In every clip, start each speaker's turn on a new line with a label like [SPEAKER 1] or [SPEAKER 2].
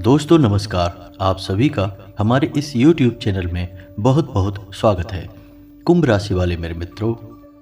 [SPEAKER 1] दोस्तों नमस्कार। आप सभी का हमारे इस YouTube चैनल में बहुत बहुत स्वागत है। कुंभ राशि वाले मेरे मित्रों,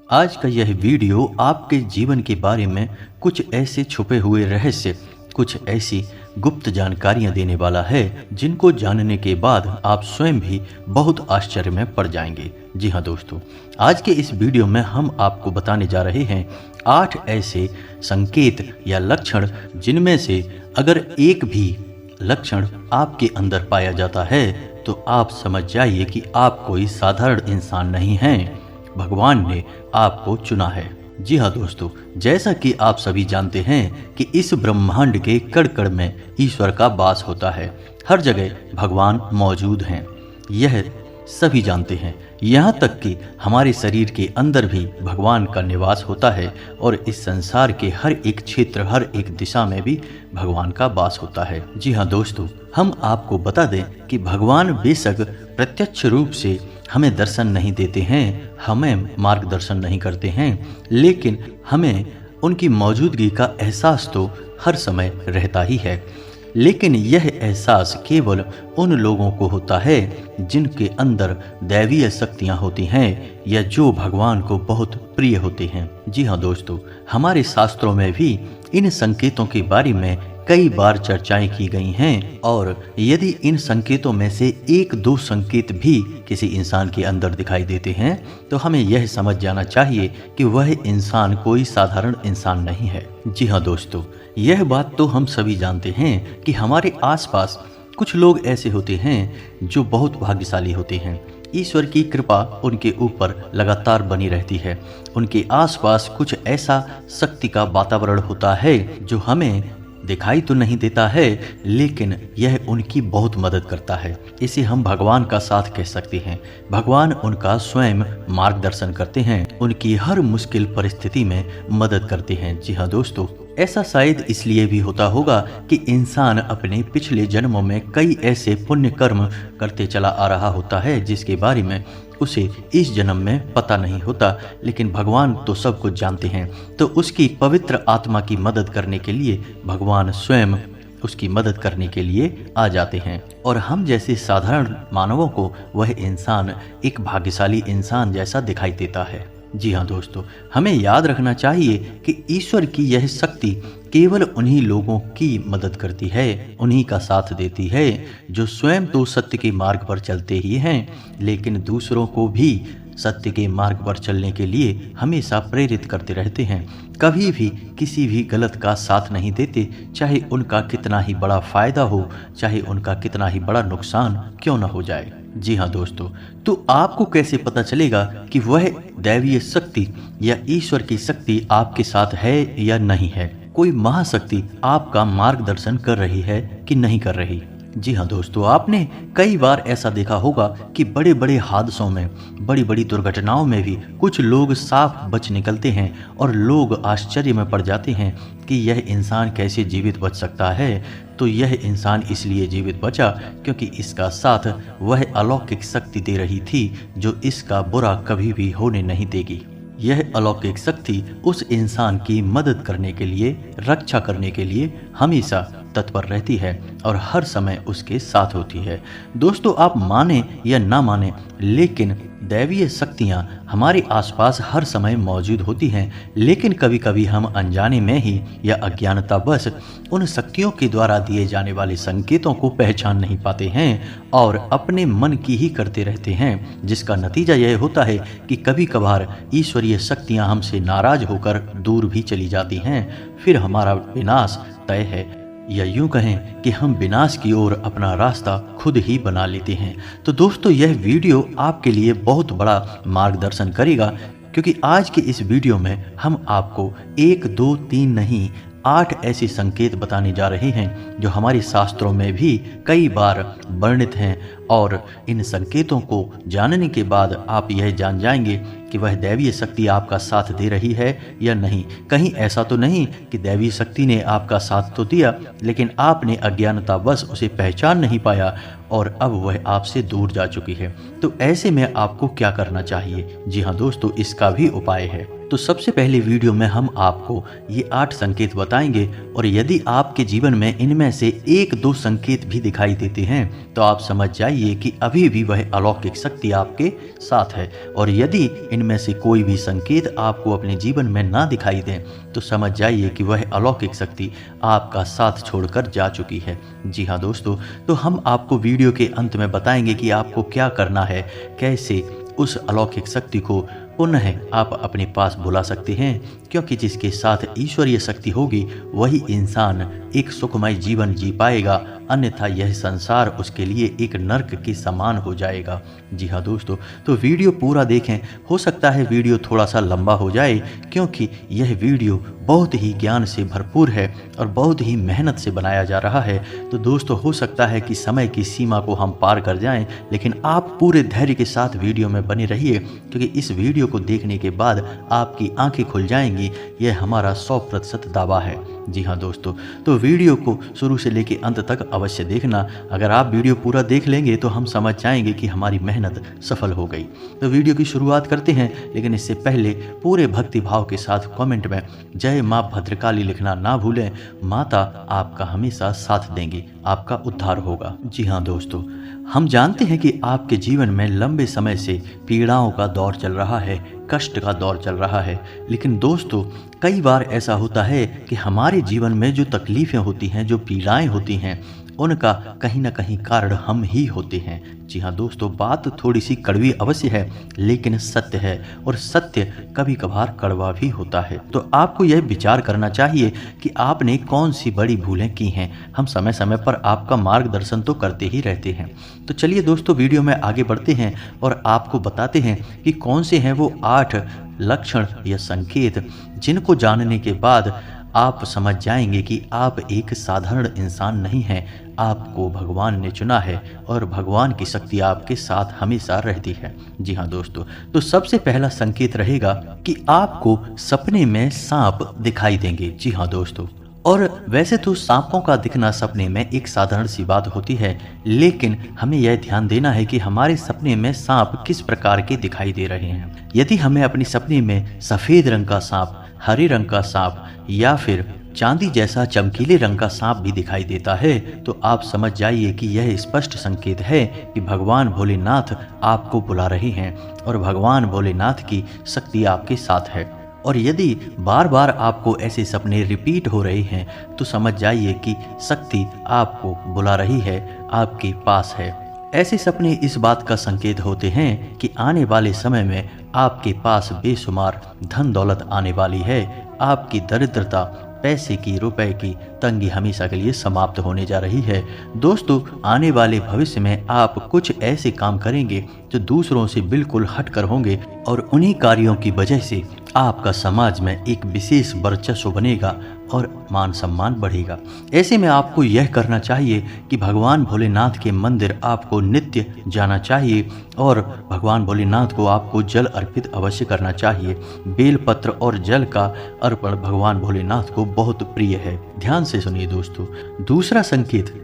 [SPEAKER 1] आज का यह वीडियो आपके जीवन के बारे में कुछ ऐसे छुपे हुए रहस्य, कुछ ऐसी गुप्त जानकारियां देने वाला है जिनको जानने के बाद आप स्वयं भी बहुत आश्चर्य में पड़ जाएंगे। जी हाँ दोस्तों, आज के इस वीडियो में हम आपको बताने जा रहे हैं 8 ऐसे संकेत या लक्षण जिनमें से अगर एक भी लक्षण आपके अंदर पाया जाता है तो आप समझ जाइए कि आप कोई साधारण इंसान नहीं हैं, भगवान ने आपको चुना है। जी हाँ दोस्तों, जैसा कि आप सभी जानते हैं कि इस ब्रह्मांड के कण कण में ईश्वर का वास होता है। हर जगह भगवान मौजूद हैं, यह सभी जानते हैं। यहाँ तक कि हमारे शरीर के अंदर भी भगवान का निवास होता है और इस संसार के हर एक क्षेत्र, हर एक दिशा में भी भगवान का वास होता है। जी हाँ दोस्तों, हम आपको बता दें कि भगवान बेशक प्रत्यक्ष रूप से हमें दर्शन नहीं देते हैं, हमें मार्गदर्शन नहीं करते हैं, लेकिन हमें उनकी मौजूदगी का एहसास तो हर समय रहता ही है। लेकिन यह एहसास केवल उन लोगों को होता है जिनके अंदर दैवीय शक्तियाँ होती हैं या जो भगवान को बहुत प्रिय होते हैं। जी हाँ दोस्तों, हमारे शास्त्रों में भी इन संकेतों के बारे में कई बार चर्चाएं की गई हैं और यदि इन संकेतों में से एक दो संकेत भी किसी इंसान के अंदर दिखाई देते हैं तो हमें यह समझ जाना चाहिए कि वह इंसान कोई साधारण इंसान नहीं है। जी हाँ दोस्तों, यह बात तो हम सभी जानते हैं कि हमारे आसपास कुछ लोग ऐसे होते हैं जो बहुत भाग्यशाली होते हैं। ईश्वर की कृपा उनके ऊपर लगातार बनी रहती है। उनके आसपास कुछ ऐसा शक्ति का वातावरण होता है जो हमें दिखाई तो नहीं देता है, लेकिन यह उनकी बहुत मदद करता है। इसे हम भगवान का साथ कह सकते हैं। भगवान उनका स्वयं मार्गदर्शन करते हैं, उनकी हर मुश्किल परिस्थिति में मदद करते हैं। जी हाँ दोस्तों, ऐसा शायद इसलिए भी होता होगा कि इंसान अपने पिछले जन्मों में कई ऐसे पुण्य कर्म करते चला आ रहा होता है जिसके बारे में उसे इस जन्म में पता नहीं होता, लेकिन भगवान तो सब कुछ जानते हैं। तो उसकी पवित्र आत्मा की मदद करने के लिए भगवान स्वयं उसकी मदद करने के लिए आ जाते हैं और हम जैसे साधारण मानवों को वह इंसान एक भाग्यशाली इंसान जैसा दिखाई देता है। जी हाँ दोस्तों, हमें याद रखना चाहिए कि ईश्वर की यह शक्ति केवल उन्हीं लोगों की मदद करती है, उन्हीं का साथ देती है जो स्वयं तो सत्य के मार्ग पर चलते ही हैं, लेकिन दूसरों को भी सत्य के मार्ग पर चलने के लिए हमेशा प्रेरित करते रहते हैं। कभी भी किसी भी गलत का साथ नहीं देते, चाहे उनका कितना ही बड़ा फायदा हो, चाहे उनका कितना ही बड़ा नुकसान क्यों न हो जाए। जी हाँ दोस्तों, तो आपको कैसे पता चलेगा कि वह दैवीय शक्ति या ईश्वर की शक्ति आपके साथ है या नहीं है? कोई महाशक्ति आपका मार्गदर्शन कर रही है कि नहीं कर रही? जी हाँ दोस्तों, आपने कई बार ऐसा देखा होगा कि बड़े बड़े हादसों में, बड़ी बड़ी दुर्घटनाओं में भी कुछ लोग साफ बच निकलते हैं और लोग आश्चर्य में पड़ जाते हैं कि यह इंसान कैसे जीवित बच सकता है। तो यह इंसान इसलिए जीवित बचा क्योंकि इसका साथ वह अलौकिक शक्ति दे रही थी जो इसका बुरा कभी भी होने नहीं देगी। यह अलौकिक शक्ति उस इंसान की मदद करने के लिए, रक्षा करने के लिए हमेशा तत्पर रहती है और हर समय उसके साथ होती है। दोस्तों, आप माने या ना माने, लेकिन दैवीय शक्तियाँ हमारे आसपास हर समय मौजूद होती हैं, लेकिन कभी कभी हम अनजाने में ही या अज्ञानतावश उन शक्तियों के द्वारा दिए जाने वाले संकेतों को पहचान नहीं पाते हैं और अपने मन की ही करते रहते हैं, जिसका नतीजा यह होता है कि कभी कभार ईश्वरीय शक्तियाँ हमसे नाराज होकर दूर भी चली जाती हैं। फिर हमारा विनाश तय है, या यूं कहें कि हम विनाश की ओर अपना रास्ता खुद ही बना लेते हैं। तो दोस्तों, यह वीडियो आपके लिए बहुत बड़ा मार्गदर्शन करेगा, क्योंकि आज के इस वीडियो में हम आपको 1, 2, 3 नहीं 8 ऐसे संकेत बताने जा रहे हैं जो हमारे शास्त्रों में भी कई बार वर्णित हैं और इन संकेतों को जानने के बाद आप यह जान जाएंगे कि वह दैवीय शक्ति आपका साथ दे रही है या नहीं। कहीं ऐसा तो नहीं कि दैवीय शक्ति ने आपका साथ तो दिया, लेकिन आपने अज्ञानतावश उसे पहचान नहीं पाया और अब वह आपसे दूर जा चुकी है। तो ऐसे में आपको क्या करना चाहिए? जी हाँ दोस्तों, इसका भी उपाय है। तो सबसे पहले वीडियो में हम आपको ये 8 संकेत बताएंगे और यदि आपके जीवन में इनमें से 1-2 संकेत भी दिखाई देते हैं तो आप समझ जाइए कि अभी भी वह अलौकिक शक्ति आपके साथ है, और यदि इनमें से कोई भी संकेत आपको अपने जीवन में ना दिखाई दे तो समझ जाइए कि वह अलौकिक शक्ति आपका साथ छोड़कर जा चुकी है। जी हाँ दोस्तों, तो हम आपको वीडियो के अंत में बताएंगे कि आपको क्या करना है, कैसे उस अलौकिक शक्ति को पुनः आप अपने पास बुला सकते हैं, क्योंकि जिसके साथ ईश्वरीय शक्ति होगी वही इंसान एक सुखमय जीवन जी पाएगा, अन्यथा यह संसार उसके लिए एक नर्क के समान हो जाएगा। जी हाँ दोस्तों, तो वीडियो पूरा देखें। हो सकता है वीडियो थोड़ा सा लंबा हो जाए, क्योंकि यह वीडियो बहुत ही ज्ञान से भरपूर है और बहुत ही मेहनत से बनाया जा रहा है। तो दोस्तों, हो सकता है कि समय की सीमा को हम पार कर जाएं, लेकिन आप पूरे धैर्य के साथ वीडियो में बने रहिए, क्योंकि इस वीडियो को देखने के बाद आपकी आंखें खुल जाएंगी। यह हमारा 100% दावा है। जी हाँ दोस्तों, तो वीडियो को शुरू से लेकर अंत तक अवश्य देखना। अगर आप वीडियो पूरा देख लेंगे तो हम समझ जाएंगे कि हमारी मेहनत सफल हो गई। तो वीडियो की शुरुआत करते हैं, लेकिन इससे पहले पूरे भक्ति भाव के साथ कमेंट में जय माँ भद्रकाली लिखना ना भूलें। माता आपका हमेशा साथ देंगी, आपका उद्धार होगा। जी हाँ दोस्तों, हम जानते हैं कि आपके जीवन में लंबे समय से पीड़ाओं का दौर चल रहा है, कष्ट का दौर चल रहा है। लेकिन दोस्तों, कई बार ऐसा होता है कि हमारे जीवन में जो तकलीफ़ें होती हैं, जो पीड़ाएं होती हैं, उनका कहीं ना कहीं कारण हम ही होते हैं। जी हाँ दोस्तों, बात थोड़ी सी कड़वी अवश्य है, लेकिन सत्य है, और सत्य कभी कभार कड़वा भी होता है। तो आपको यह विचार करना चाहिए कि आपने कौन सी बड़ी भूलें की हैं। हम समय समय पर आपका मार्गदर्शन तो करते ही रहते हैं। तो चलिए दोस्तों, वीडियो में आगे बढ़ते हैं और आपको बताते हैं कि कौन से हैं वो 8 लक्षण या संकेत जिनको जानने के बाद आप समझ जाएंगे कि आप एक साधारण इंसान नहीं हैं, आपको भगवान ने चुना है और भगवान की शक्ति आपके साथ हमेशा रहती है। जी हाँ दोस्तों, तो सबसे पहला संकेत रहेगा कि आपको सपने में सांप दिखाई देंगे। जी हाँ दोस्तों, और वैसे तो सांपों का दिखना सपने में एक साधारण सी बात होती है, लेकिन हमें यह ध्यान देना है कि हमारे सपने में सांप किस प्रकार के दिखाई दे रहे हैं। यदि हमें अपने सपने में सफ़ेद रंग का सांप, हरे रंग का सांप या फिर चांदी जैसा चमकीले रंग का सांप भी दिखाई देता है तो आप समझ जाइए कि यह स्पष्ट संकेत है कि भगवान भोलेनाथ आपको बुला रहे हैं और भगवान भोलेनाथ की शक्ति आपके साथ है। और यदि बार बार आपको ऐसे सपने रिपीट हो रहे हैं तो समझ जाइए कि शक्ति आपको बुला रही है, आपके पास है। ऐसे सपने इस बात का संकेत होते हैं कि आने वाले समय में आपके पास बेशुमार धन दौलत आने वाली है। आपकी दरिद्रता, पैसे की, रुपए की तंगी हमेशा के लिए समाप्त होने जा रही है। दोस्तों, आने वाले भविष्य में आप कुछ ऐसे काम करेंगे जो दूसरों से बिल्कुल हटकर होंगे और उन्हीं कार्यों की वजह से आपका समाज में एक विशेष वर्चस्व बनेगा और मान सम्मान बढ़ेगा। ऐसे में आपको यह करना चाहिए कि भगवान भोलेनाथ के मंदिर आपको नित्य जाना चाहिए और भगवान भोलेनाथ को आपको जल अर्पित अवश्य करना चाहिए। बेलपत्र और जल का अर्पण भगवान भोलेनाथ को बहुत प्रिय है। ध्यान से सुनिए दोस्तों।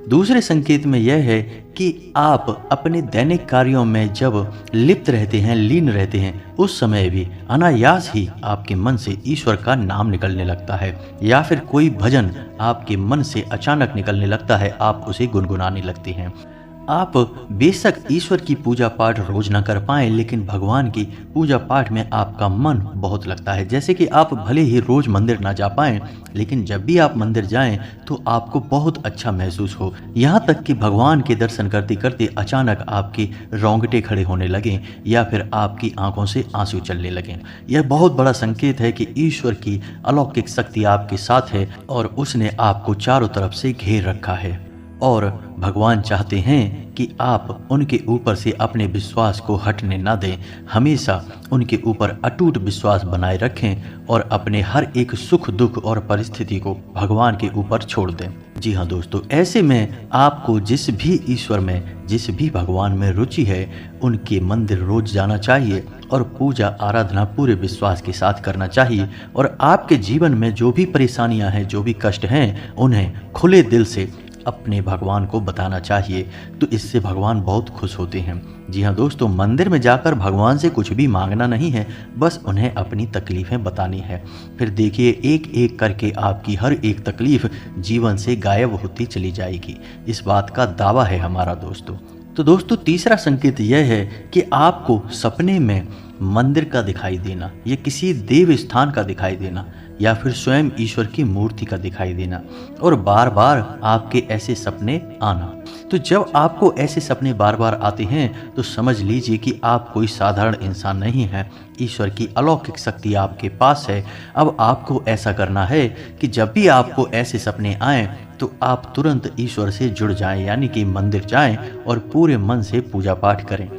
[SPEAKER 1] दूसरे संकेत में यह है कि आप अपने दैनिक कार्यों में जब लिप्त रहते हैं, लीन रहते हैं, उस समय भी अनायास ही आपके मन से ईश्वर का नाम निकलने लगता है, या फिर कोई भजन आपके मन से अचानक निकलने लगता है, आप उसे गुनगुनाने लगते हैं। आप बेशक ईश्वर की पूजा पाठ रोज ना कर पाएं, लेकिन भगवान की पूजा पाठ में आपका मन बहुत लगता है। जैसे कि आप भले ही रोज मंदिर ना जा पाएं, लेकिन जब भी आप मंदिर जाएं तो आपको बहुत अच्छा महसूस हो। यहाँ तक कि भगवान के दर्शन करते करते अचानक आपके रोंगटे खड़े होने लगें या फिर आपकी आंखों से आंसू चलने लगें। यह बहुत बड़ा संकेत है कि ईश्वर की अलौकिक शक्ति आपके साथ है और उसने आपको चारों तरफ से घेर रखा है। और भगवान चाहते हैं कि आप उनके ऊपर से अपने विश्वास को हटने ना दें, हमेशा उनके ऊपर अटूट विश्वास बनाए रखें और अपने हर एक सुख दुख और परिस्थिति को भगवान के ऊपर छोड़ दें। जी हाँ दोस्तों, ऐसे में आपको जिस भी ईश्वर में, जिस भी भगवान में रुचि है, उनके मंदिर रोज जाना चाहिए और पूजा आराधना पूरे विश्वास के साथ करना चाहिए। और आपके जीवन में जो भी परेशानियां हैं, जो भी कष्ट हैं, उन्हें खुले दिल से अपने भगवान को बताना चाहिए, तो इससे भगवान बहुत खुश होते हैं। जी हाँ दोस्तों, मंदिर में जाकर भगवान से कुछ भी मांगना नहीं है, बस उन्हें अपनी तकलीफ़ें बतानी है। फिर देखिए, एक एक करके आपकी हर एक तकलीफ़ जीवन से गायब होती चली जाएगी। इस बात का दावा है हमारा दोस्तों। तो दोस्तों, तीसरा संकेत यह है कि आपको सपने में मंदिर का दिखाई देना, या किसी देव स्थान का दिखाई देना, या फिर स्वयं ईश्वर की मूर्ति का दिखाई देना, और बार बार आपके ऐसे सपने आना। तो जब आपको ऐसे सपने बार बार आते हैं तो समझ लीजिए कि आप कोई साधारण इंसान नहीं हैं। ईश्वर की अलौकिक शक्ति आपके पास है। अब आपको ऐसा करना है कि जब भी आपको ऐसे सपने आएं तो आप तुरंत ईश्वर से जुड़ जाएं, यानी कि मंदिर जाएं और पूरे मन से पूजा पाठ करें।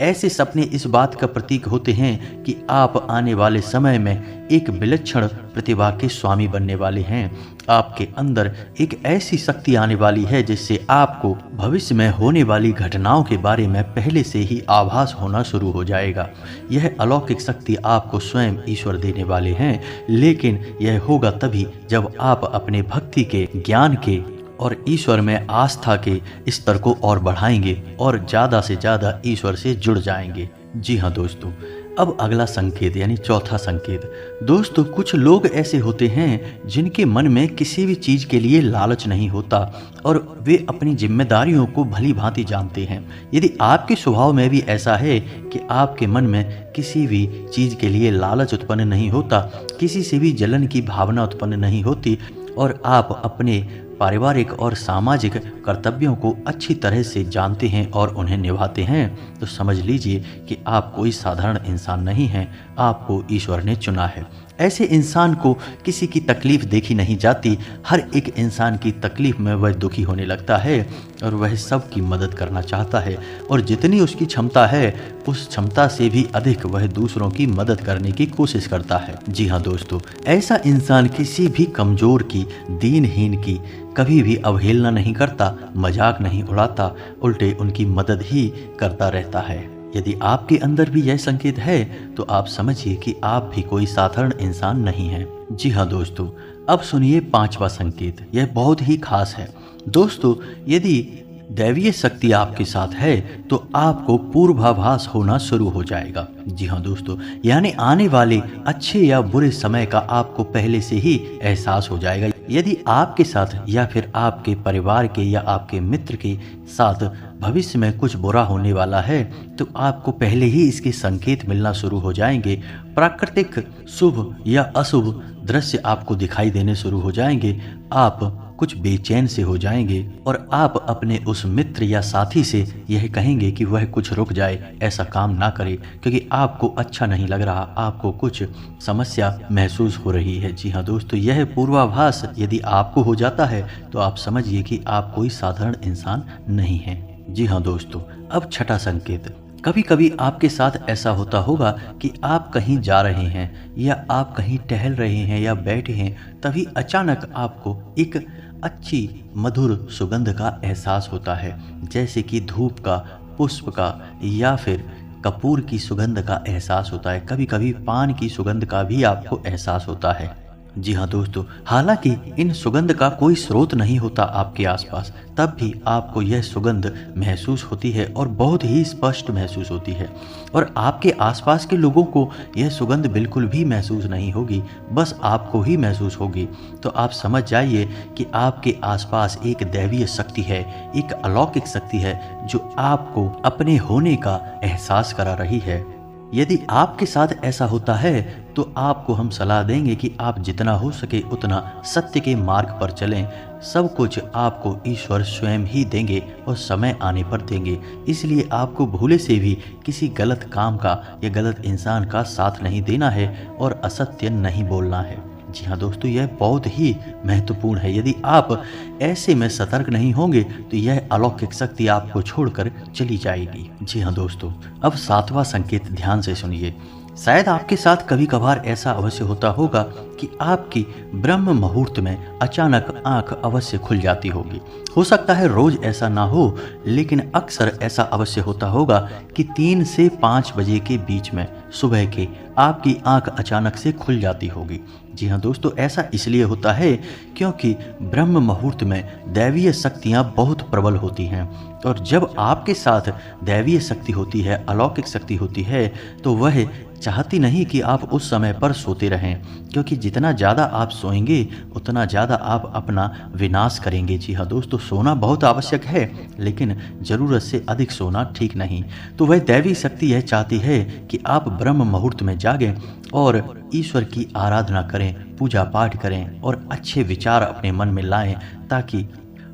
[SPEAKER 1] ऐसे सपने इस बात का प्रतीक होते हैं कि आप आने वाले समय में एक विलक्षण प्रतिभा के स्वामी बनने वाले हैं। आपके अंदर एक ऐसी शक्ति आने वाली है जिससे आपको भविष्य में होने वाली घटनाओं के बारे में पहले से ही आभास होना शुरू हो जाएगा। यह अलौकिक शक्ति आपको स्वयं ईश्वर देने वाले हैं, लेकिन यह होगा तभी जब आप अपने भक्ति के, ज्ञान के और ईश्वर में आस्था के स्तर को और बढ़ाएंगे और ज़्यादा से ज़्यादा ईश्वर से जुड़ जाएंगे। जी हाँ दोस्तों, अब अगला संकेत यानी चौथा संकेत। दोस्तों, कुछ लोग ऐसे होते हैं जिनके मन में किसी भी चीज़ के लिए लालच नहीं होता और वे अपनी जिम्मेदारियों को भली भांति जानते हैं। यदि आपके स्वभाव में भी ऐसा है कि आपके मन में किसी भी चीज़ के लिए लालच उत्पन्न नहीं होता, किसी से भी जलन की भावना उत्पन्न नहीं होती, और आप अपने पारिवारिक और सामाजिक कर्तव्यों को अच्छी तरह से जानते हैं और उन्हें निभाते हैं, तो समझ लीजिए कि आप कोई साधारण इंसान नहीं हैं, आपको ईश्वर ने चुना है। ऐसे इंसान को किसी की तकलीफ देखी नहीं जाती। हर एक इंसान की तकलीफ में वह दुखी होने लगता है और वह सबकी मदद करना चाहता है, और जितनी उसकी क्षमता है उस क्षमता से भी अधिक वह दूसरों की मदद करने की कोशिश करता है। जी हाँ दोस्तों, ऐसा इंसान किसी भी कमज़ोर की, दीनहीन की कभी भी अवहेलना नहीं करता, मजाक नहीं उड़ाता, उल्टे उनकी मदद ही करता रहता है। यदि आपके अंदर भी यह संकेत है तो आप समझिए कि आप भी कोई साधारण इंसान नहीं हैं। जी हाँ दोस्तों, अब सुनिए पांचवा संकेत। यह बहुत ही खास है। दोस्तों, यदि दैवीय शक्ति आपके साथ है तो आपको पूर्वाभास होना शुरू हो जाएगा। जी हाँ दोस्तों, यानी आने वाले अच्छे या बुरे समय का आपको पहले से ही एहसास हो जाएगा। यदि आपके साथ या फिर आपके परिवार के या आपके मित्र के साथ भविष्य में कुछ बुरा होने वाला है तो आपको पहले ही इसके संकेत मिलना शुरू हो जाएंगे। प्राकृतिक शुभ या अशुभ दृश्य आपको दिखाई देने शुरू हो जाएंगे। आप कुछ बेचैन से हो जाएंगे और आप अपने उस मित्र या साथी से यह कहेंगे कि वह कुछ रुक जाए, ऐसा काम ना करे, क्योंकि आपको अच्छा नहीं लग रहा, आपको कुछ समस्या महसूस हो रही है। जी हाँ दोस्तों, यह पूर्वाभास यदि आपको हो जाता है तो आप समझिए कि आप कोई साधारण इंसान नहीं हैं। जी हाँ दोस्तों, अब छठा संकेत। कभी कभी आपके साथ ऐसा होता होगा कि आप कहीं जा रहे हैं या आप कहीं टहल रहे हैं या बैठे हैं, तभी अचानक आपको एक अच्छी मधुर सुगंध का एहसास होता है, जैसे कि धूप का, पुष्प का या फिर कपूर की सुगंध का एहसास होता है। कभी कभी पान की सुगंध का भी आपको एहसास होता है। जी हाँ दोस्तों, हालांकि इन सुगंध का कोई स्रोत नहीं होता आपके आसपास, तब भी आपको यह सुगंध महसूस होती है और बहुत ही स्पष्ट महसूस होती है, और आपके आसपास के लोगों को यह सुगंध बिल्कुल भी महसूस नहीं होगी, बस आपको ही महसूस होगी। तो आप समझ जाइए कि आपके आसपास एक दैवीय शक्ति है, एक अलौकिक शक्ति है जो आपको अपने होने का एहसास करा रही है। यदि आपके साथ ऐसा होता है तो आपको हम सलाह देंगे कि आप जितना हो सके उतना सत्य के मार्ग पर चलें। सब कुछ आपको ईश्वर स्वयं ही देंगे और समय आने पर देंगे, इसलिए आपको भूले से भी किसी गलत काम का या गलत इंसान का साथ नहीं देना है और असत्य नहीं बोलना है। जी हाँ दोस्तों, यह बहुत ही महत्वपूर्ण है। यदि आप ऐसे में सतर्क नहीं होंगे तो यह अलौकिक शक्ति आपको छोड़कर चली जाएगी। जी हाँ दोस्तों, अब सातवां संकेत ध्यान से सुनिए। शायद आपके साथ कभी कभार ऐसा अवश्य होता होगा कि आपकी ब्रह्म मुहूर्त में अचानक आंख अवश्य खुल जाती होगी। हो सकता है रोज ऐसा ना हो, लेकिन अक्सर ऐसा अवश्य होता होगा कि 3 से 5 बजे के बीच में सुबह के आपकी आंख अचानक से खुल जाती होगी। जी हाँ दोस्तों, ऐसा इसलिए होता है क्योंकि ब्रह्म मुहूर्त में दैवीय शक्तियाँ बहुत प्रबल होती हैं, और जब आपके साथ दैवीय शक्ति होती है, अलौकिक शक्ति होती है, तो वह चाहती नहीं कि आप उस समय पर सोते रहें, क्योंकि जितना ज़्यादा आप सोएंगे उतना ज़्यादा आप अपना विनाश करेंगे। जी हाँ दोस्तों, सोना बहुत आवश्यक है, लेकिन ज़रूरत से अधिक सोना ठीक नहीं। तो वह दैवी शक्ति यह चाहती है कि आप ब्रह्म मुहूर्त में जागें और ईश्वर की आराधना करें, पूजा पाठ करें और अच्छे विचार अपने मन में लाएं, ताकि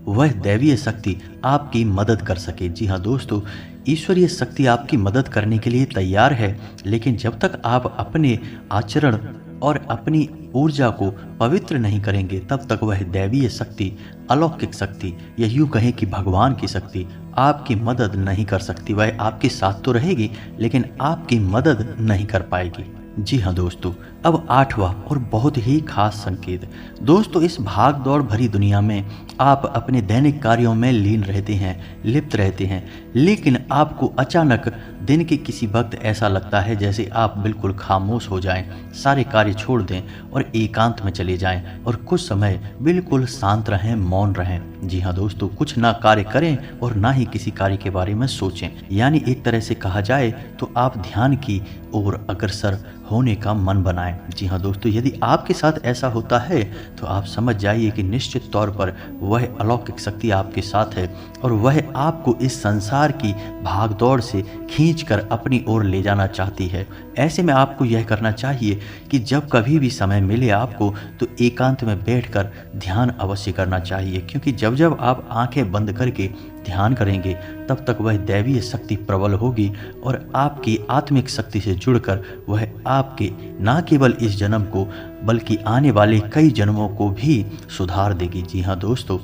[SPEAKER 1] वह दैवीय शक्ति आपकी मदद कर सके। जी हाँ दोस्तों, ईश्वरीय शक्ति आपकी मदद करने के लिए तैयार है, लेकिन जब तक आप अपने आचरण और अपनी ऊर्जा को पवित्र नहीं करेंगे, तब तक वह दैवीय शक्ति, अलौकिक शक्ति, या यूँ कहें कि भगवान की शक्ति आपकी मदद नहीं कर सकती। वह आपके साथ तो रहेगी, लेकिन आपकी मदद नहीं कर पाएगी। जी हाँ दोस्तों, अब 8वां और बहुत ही खास संकेत। दोस्तों, इस भाग दौड़ भरी दुनिया में आप अपने दैनिक कार्यों में लीन रहते हैं, लिप्त रहते हैं, लेकिन आपको अचानक दिन के किसी वक्त ऐसा लगता है जैसे आप बिल्कुल खामोश हो जाएं, सारे कार्य छोड़ दें और एकांत में चले जाएं और कुछ समय बिल्कुल शांत रहें, मौन रहें। जी हाँ दोस्तों, कुछ ना कार्य करें और ना ही किसी कार्य के बारे में सोचें। यानी एक तरह से कहा जाए तो आप ध्यान की ओर अग्रसर होने का मन बनाएं। जी हाँ दोस्तों, यदि आपके साथ ऐसा होता है तो आप समझ जाइए कि निश्चित तौर पर वह अलौकिक शक्ति आपके साथ है और वह आपको इस संसार की भागदौड़ से खींचकर अपनी ओर ले जाना चाहती है। ऐसे में आपको यह करना चाहिए कि जब कभी भी समय मिले आपको, तो एकांत में बैठकर ध्यान अवश्य करना चाहिए, क्योंकि जब जब आप आंखें बंद करके ध्यान करेंगे, तब तक वह दैवीय शक्ति प्रबल होगी और आपकी आत्मिक शक्ति से जुड़कर वह आपके न केवल इस जन्म को बल्कि आने वाले कई जन्मों को भी सुधार देगी। जी हाँ दोस्तों,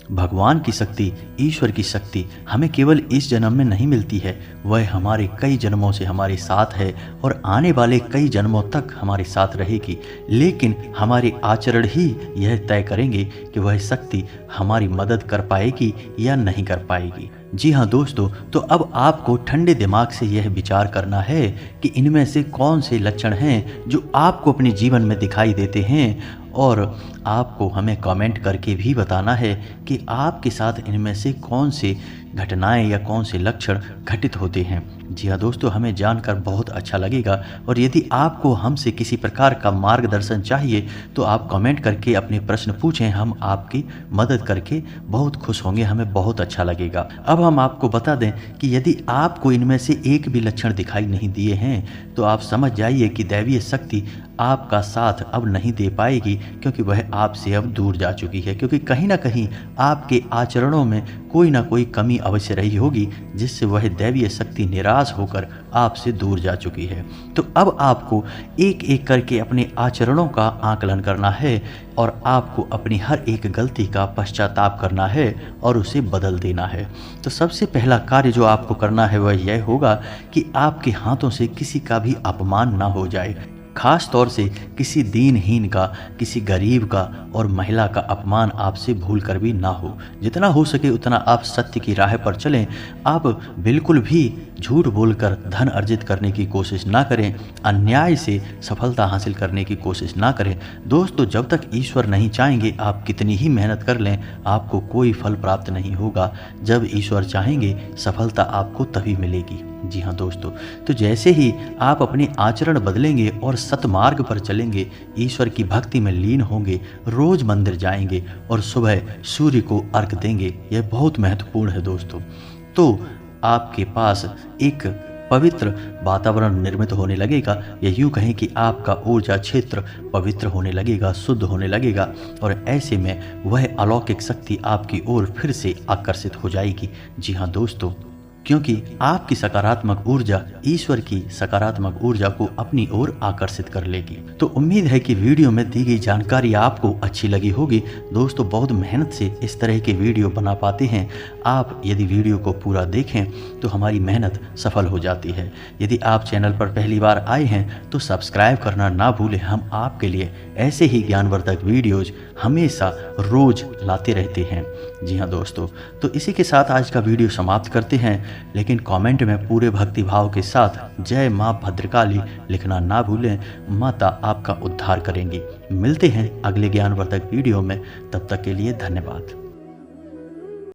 [SPEAKER 1] भगवान की शक्ति, ईश्वर की शक्ति हमें केवल इस जन्म में नहीं मिलती है, वह हमारे कई जन्मों से हमारे साथ है और आने वाले कई जन्मों तक हमारे साथ रहेगी। लेकिन हमारे आचरण ही यह तय करेंगे कि वह शक्ति हमारी मदद कर पाएगी या नहीं कर पाएगी। जी हाँ दोस्तों, तो अब आपको ठंडे दिमाग से यह विचार करना है कि इनमें से कौन से लक्षण हैं जो आपको अपने जीवन में दिखाई देते हैं, और आपको हमें कमेंट करके भी बताना है कि आपके साथ इनमें से कौन से घटनाएं या कौन से लक्षण घटित होते हैं। जी हाँ दोस्तों, हमें जानकर बहुत अच्छा लगेगा, और यदि आपको हमसे किसी प्रकार का मार्गदर्शन चाहिए तो आप कमेंट करके अपने प्रश्न पूछें, हम आपकी मदद करके बहुत खुश होंगे, हमें बहुत अच्छा लगेगा। अब हम आपको बता दें कि यदि आपको इनमें से एक भी लक्षण दिखाई नहीं दिए हैं तो आप समझ जाइए कि दैवीय शक्ति आपका साथ अब नहीं दे पाएगी, क्योंकि वह आपसे अब दूर जा चुकी है, क्योंकि कहीं ना कहीं आपके आचरणों में कोई ना कोई कमी अवश्य रही होगी, जिससे वह दैवीय शक्ति निराश होकर आपसे दूर जा चुकी है। तो अब आपको एक एक करके अपने आचरणों का आकलन करना है और आपको अपनी हर एक गलती का पश्चाताप करना है और उसे बदल देना है। तो सबसे पहला कार्य जो आपको करना है वह यह होगा कि आपके हाथों से किसी का भी अपमान ना हो जाए, खास तौर से किसी दीनहीन का, किसी गरीब का और महिला का अपमान आपसे भूल कर भी ना हो। जितना हो सके उतना आप सत्य की राह पर चलें। आप बिल्कुल भी झूठ बोलकर धन अर्जित करने की कोशिश ना करें, अन्याय से सफलता हासिल करने की कोशिश ना करें। दोस्तों, जब तक ईश्वर नहीं चाहेंगे आप कितनी ही मेहनत कर लें, आपको कोई फल प्राप्त नहीं होगा। जब ईश्वर चाहेंगे सफलता आपको तभी मिलेगी। जी हाँ दोस्तों, तो जैसे ही आप अपने आचरण बदलेंगे और सतमार्ग पर चलेंगे, ईश्वर की भक्ति में लीन होंगे, रोज मंदिर जाएंगे और सुबह सूर्य को अर्घ देंगे, यह बहुत महत्वपूर्ण है दोस्तों, तो आपके पास एक पवित्र वातावरण निर्मित होने लगेगा, या यूँ कहें कि आपका ऊर्जा क्षेत्र पवित्र होने लगेगा, शुद्ध होने लगेगा, और ऐसे में वह अलौकिक शक्ति आपकी ओर फिर से आकर्षित हो जाएगी। जी हाँ दोस्तों, क्योंकि आपकी सकारात्मक ऊर्जा ईश्वर की सकारात्मक ऊर्जा को अपनी ओर आकर्षित कर लेगी। तो उम्मीद है कि वीडियो में दी गई जानकारी आपको अच्छी लगी होगी। दोस्तों, बहुत मेहनत से इस तरह के वीडियो बना पाते हैं। आप यदि वीडियो को पूरा देखें तो हमारी मेहनत सफल हो जाती है। यदि आप चैनल पर पहली बार आए हैं तो सब्सक्राइब करना ना भूलें। हम आपके लिए ऐसे ही ज्ञानवर्धक वीडियोज हमेशा रोज लाते रहते हैं। जी हाँ दोस्तों, तो इसी के साथ आज का वीडियो समाप्त करते हैं, लेकिन कमेंट में पूरे भक्ति भाव के साथ जय माँ भद्रकाली लिखना ना भूलें। माता आपका उद्धार करेंगी। मिलते हैं अगले ज्ञानवर्धक वीडियो में, तब तक के लिए धन्यवाद।